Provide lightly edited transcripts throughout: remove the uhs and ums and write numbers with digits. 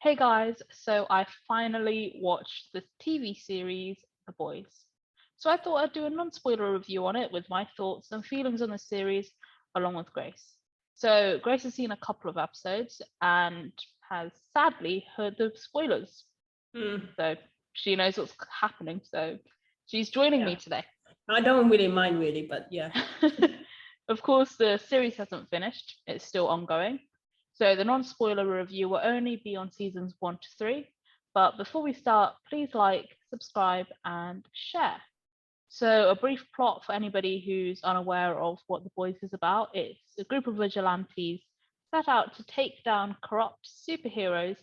Hey guys, so I finally watched the TV series The Boys. So I thought I'd do a non-spoiler review on it with my thoughts and feelings on the series along with Grace. So Grace has seen a couple of episodes and has sadly heard the spoilers. Mm, So she knows what's happening. So she's joining me yeah, today. I don't really mind really, but yeah. Of course, the series hasn't finished, it's still ongoing. So the non spoiler review will only be on seasons 1 to 3. But before we start, please like, subscribe, and share. So, a brief plot for anybody who's unaware of what The Boys is about, it's a group of vigilantes set out to take down corrupt superheroes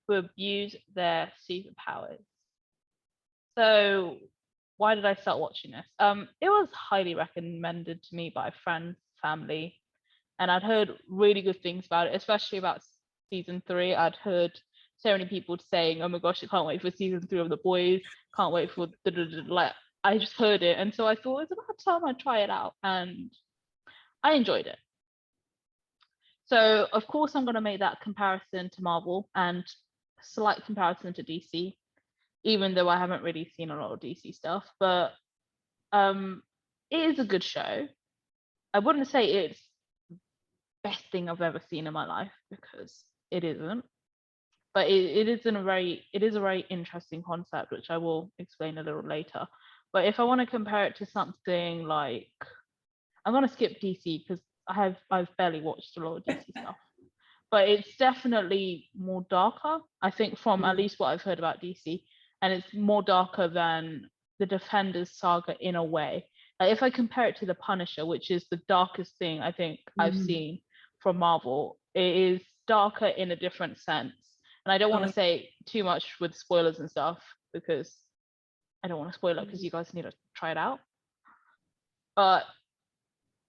who abuse their superpowers. So, why did I start watching this? It was highly recommended to me by friends, family, and I'd heard really good things about it, especially about season 3. I'd heard so many people saying, "Oh my gosh, I can't wait for season 3 of The Boys. Can't wait for like." I just heard it, and so I thought it's about time I try it out, and I enjoyed it. So of course I'm going to make that comparison to Marvel and slight comparison to DC, even though I haven't really seen a lot of DC stuff. But um, it is a good show. I wouldn't say it's best thing I've ever seen in my life because it isn't. But it is a very interesting concept, which I will explain a little later. But if I want to compare it to something like, I'm gonna skip DC because I've barely watched a lot of DC stuff. But it's definitely more darker, I think, from at Mm. least what I've heard about DC, and it's more darker than the Defenders saga in a way. Like if I compare it to the Punisher, which is the darkest thing I think I've Mm. seen from Marvel, it is darker in a different sense. And I don't want Oh, to say too much with spoilers and stuff because I don't want to spoil it because you guys need to try it out. But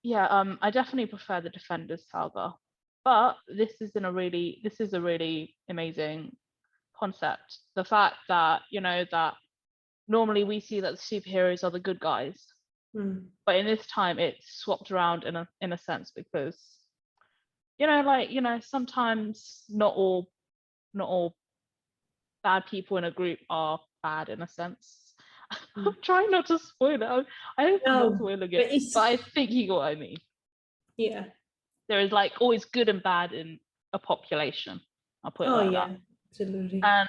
yeah, I definitely prefer the Defenders saga. But this is a really amazing concept. The fact that, that normally we see that the superheroes are the good guys, mm. but in this time it's swapped around in a sense because, sometimes not all bad people in a group are bad in a sense. I'm Mm. trying not to spoil it. I hope I'm not No, spoiling but it, it's but I think you got what I mean. yeah. There is like always good and bad in a population. I'll put it Oh like that. yeah, absolutely. And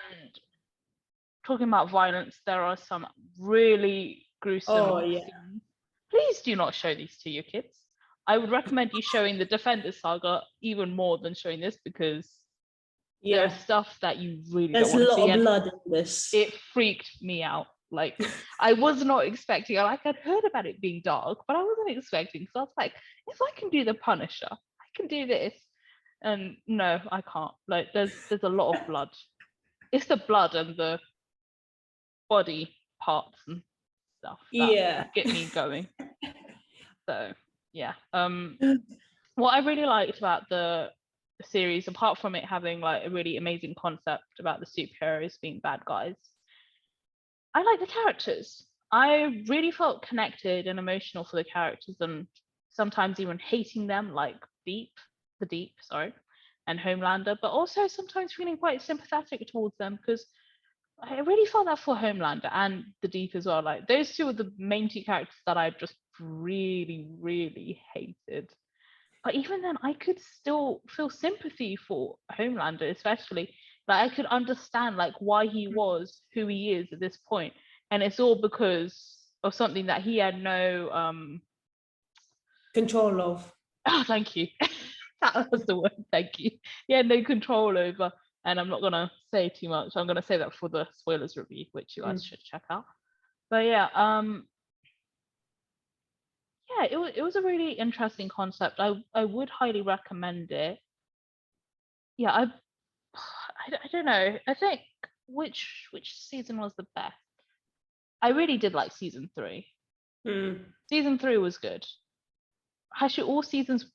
talking about violence, there are some really Oh gruesome yeah. scenes. Please do not show these to your kids. I would recommend you showing the Defender saga even more than showing this because there's Yeah. stuff that you really don't There's a want to lot see, of and blood in this. it freaked me out. Like I was not expecting. Like I'd heard about it being dark, but I wasn't expecting. So I was like, if I can do the Punisher, I can do this. And no, I can't. Like there's a lot of blood. It's the blood and the body parts and stuff that Yeah. get me going. So yeah. What I really liked about the series, apart from it having like a really amazing concept about the superheroes being bad guys, I like the characters. I really felt connected and emotional for the characters and sometimes even hating them, like the Deep, sorry, and Homelander, but also sometimes feeling quite sympathetic towards them because I really felt that for Homelander and the Deep as well. Like those two are the main two characters that I just really, really hated. But even then, I could still feel sympathy for Homelander, especially. Like I could understand like why he was who he is at this point, and it's all because of something that he had no. Control of. Oh, thank you. That was the word. Thank you. He had no control over, and I'm not gonna say too much. I'm gonna say that for the spoilers review, which you guys Mm. should check out. But yeah, yeah, it was a really interesting concept. I would highly recommend it. Yeah, I don't know. I think which season was the best? I really did like season 3. Mm. Season 3 was good. Actually, all seasons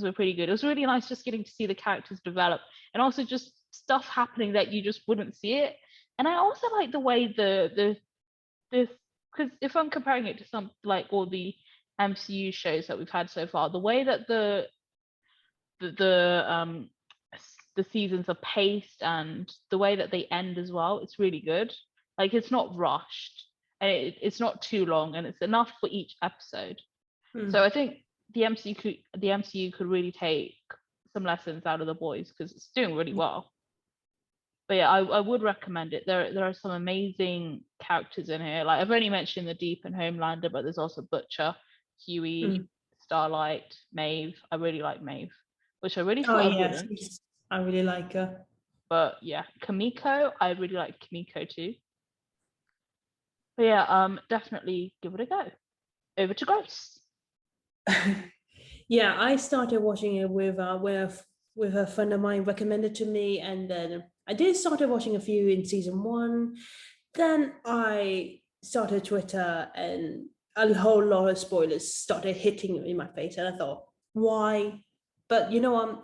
were pretty good. It was really nice just getting to see the characters develop and also just stuff happening that you just wouldn't see it. And I also like the way the because if I'm comparing it to some like all the MCU shows that we've had so far, the way that the the seasons are paced and the way that they end as well, it's really good. Like it's not rushed and it's not too long and it's enough for each episode. So I think the MCU could really take some lessons out of The Boys because it's doing really well. But yeah, I would recommend it. There are some amazing characters in here. Like I've only mentioned the Deep and Homelander, but there's also Butcher, Huey, Starlight, Maeve. I really like Maeve, which I really thought I wouldn't. I really like her. But yeah, Kamiko, I really like Kamiko too. But yeah, definitely give it a go. Over to Grace. Yeah, I started watching it with a friend of mine recommended to me, and then I did started watching a few in season 1. Then I started Twitter, and a whole lot of spoilers started hitting in my face, and I thought, why? But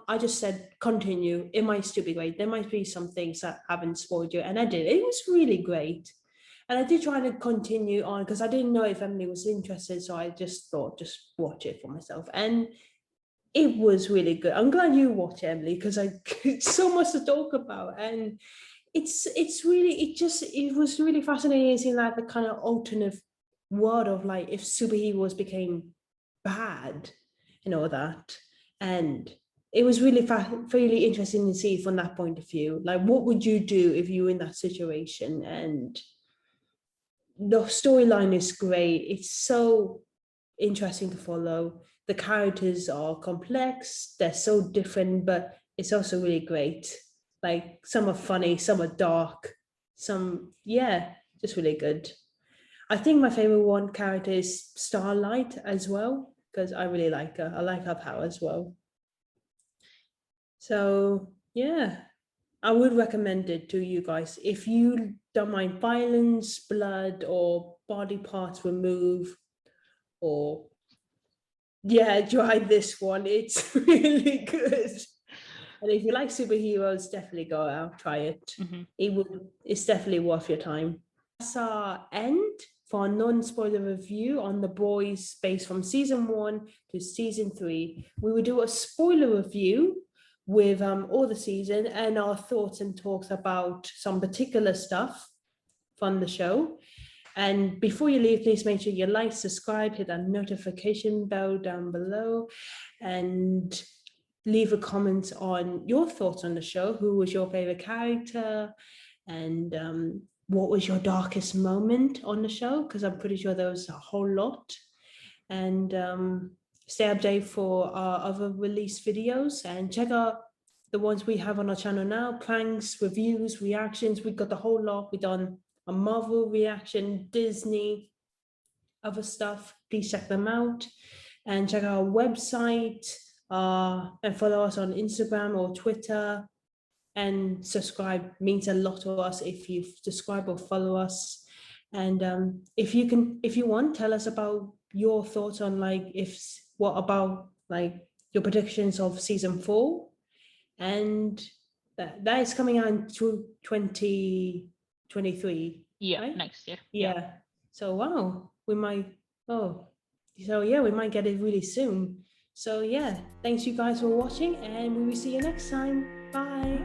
I just said continue. It might still be great. There might be some things that haven't spoiled you, and I did. It was really great. And I did try to continue on because I didn't know if Emily was interested. So I just thought, just watch it for myself. And it was really good. I'm glad you watched it, Emily, because it's so much to talk about. And it was really fascinating seeing like the kind of alternate world of like if superheroes became bad and all that. And it was really really interesting to see from that point of view. Like, what would you do if you were in that situation? And the storyline is great. It's so interesting to follow. The characters are complex. They're so different, but it's also really great. Like some are funny, some are dark, some, just really good. I think my favorite character is Starlight as well, because I really like her. I like her power as well. So yeah, I would recommend it to you guys. If you don't mind violence, blood, or body parts removed, or try this one. It's really good. And if you like superheroes, definitely go out, try it. It's definitely worth your time. That's our end for a non-spoiler review on The Boys based from season 1 to season 3. We will do a spoiler review with all the season and our thoughts and talks about some particular stuff from the show. And before you leave, please make sure you like, subscribe, hit that notification bell down below, and leave a comment on your thoughts on the show. Who was your favorite character? And what was your darkest moment on the show? Because I'm pretty sure there was a whole lot. And stay updated for our other release videos and check out the ones we have on our channel now. Pranks, reviews, reactions. We've got the whole lot. We've done a Marvel reaction, Disney, other stuff. Please check them out and check out our website and follow us on Instagram or Twitter. And subscribe means a lot to us if you subscribe or follow us. And if you want, tell us about your thoughts on what about your predictions of season 4, and that is coming out in 2023. Right? Next year. Yeah. So wow, we might. We might get it really soon. So yeah, thanks you guys for watching, and we will see you next time. Bye.